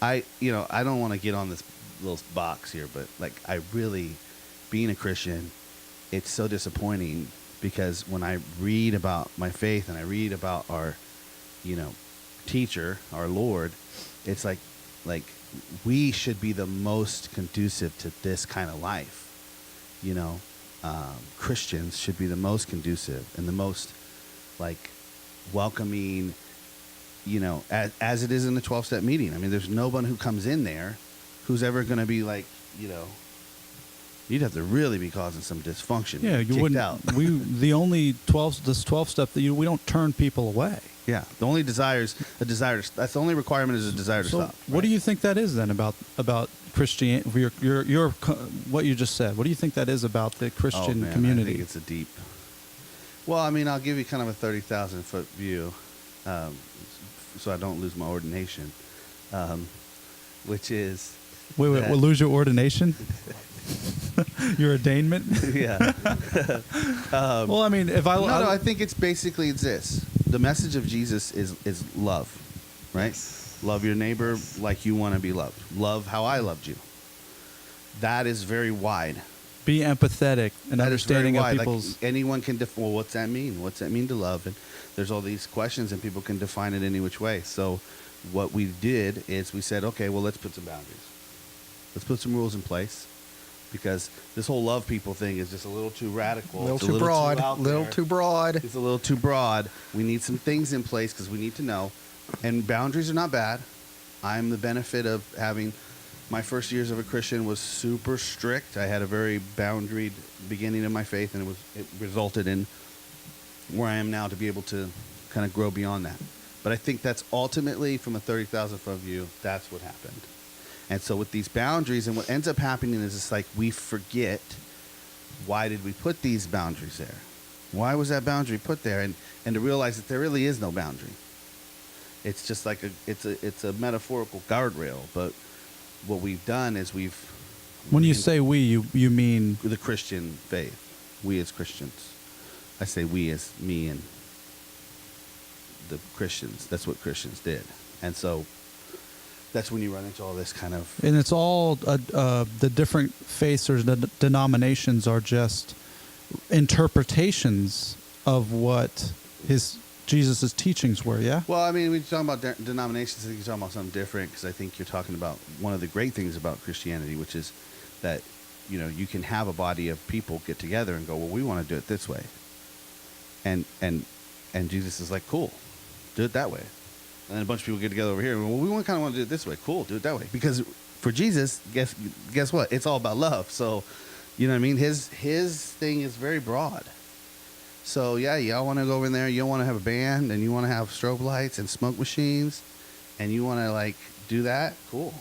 I don't want to get on this little box here, but like I really, being a Christian, it's so disappointing because when I read about my faith and I read about our, teacher, our Lord, it's like we should be the most conducive to this kind of life. Christians should be the most conducive and the most like welcoming, as it is in the 12-step meeting. I mean, there's no one who comes in there who's ever going to be like, you'd have to really be causing some dysfunction. Yeah, you wouldn't. Out. The only 12 step that we don't turn people away. Yeah, the only that's the only requirement is a desire to stop. What do you think that is then about Christianity? Your what you just said. What do you think that is about the Christian community? I think it's a deep. Well, I mean, I'll give you kind of a 30,000-foot view, so I don't lose my ordination, which is. Wait, we'll lose your ordination? Your ordainment? Yeah. Well, I mean, I think it's basically this. The message of Jesus is love, right? Yes. Love your neighbor like you want to be loved. Love how I loved you. That is very wide. Be empathetic and understanding of people's. Like anyone can well, what's that mean? What's that mean to love? And there's all these questions, and people can define it any which way. So, what we did is we said, okay, well, let's put some boundaries. Let's put some rules in place, because this whole love people thing is just a little too radical. A little it's too broad. A little too broad. It's a little too broad. We need some things in place because we need to know. And boundaries are not bad. I'm the benefit of having my first years of a Christian was super strict. I had a very boundaried beginning of my faith, and it resulted in where I am now to be able to kind of grow beyond that. But I think that's ultimately, from a 30,000-foot view, that's what happened. And so with these boundaries, and what ends up happening is it's like we forget, why did we put these boundaries there? Why was that boundary put there? And to realize that there really is no boundary. It's just like it's a metaphorical guardrail. But what we've done is When you say we, you mean the Christian faith. We as Christians. I say we as me and the Christians. That's what Christians did. And so that's when you run into all this kind of. And it's all the different faiths or the denominations are just interpretations of what Jesus' teachings were, yeah? Well, I mean, when you're talking about denominations, I think you're talking about something different, because I think you're talking about one of the great things about Christianity, which is that, you can have a body of people get together and go, well, we want to do it this way. And Jesus is like, cool, do it that way. And then a bunch of people get together over here, and, well, we kind of want to do it this way. Cool, do it that way. Because for Jesus, guess what? It's all about love. So, you know what I mean? His thing is very broad. So, yeah, y'all want to go over in there, you want to have a band, and you want to have strobe lights and smoke machines, and you want to, do that? Cool.